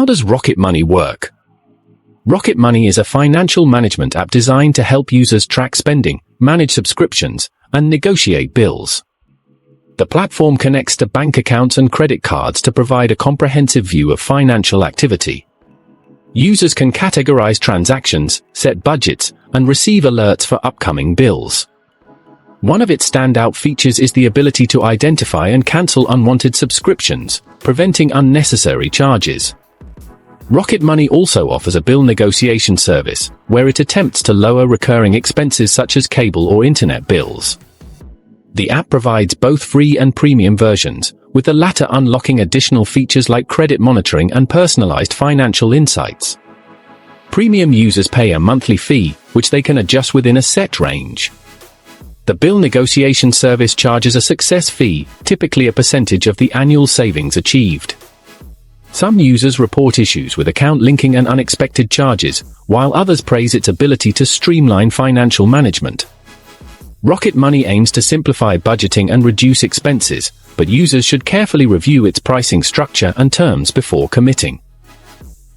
How does RocketMoney work? RocketMoney is a financial management app designed to help users track spending, manage subscriptions, and negotiate bills. The platform connects to bank accounts and credit cards to provide a comprehensive view of financial activity. Users can categorize transactions, set budgets, and receive alerts for upcoming bills. One of its standout features is the ability to identify and cancel unwanted subscriptions, preventing unnecessary charges. RocketMoney also offers a bill negotiation service, where it attempts to lower recurring expenses such as cable or internet bills. The app provides both free and premium versions, with the latter unlocking additional features like credit monitoring and personalized financial insights. Premium users pay a monthly fee, which they can adjust within a set range. The bill negotiation service charges a success fee, typically a percentage of the annual savings achieved. Some users report issues with account linking and unexpected charges, while others praise its ability to streamline financial management. RocketMoney aims to simplify budgeting and reduce expenses, but users should carefully review its pricing structure and terms before committing.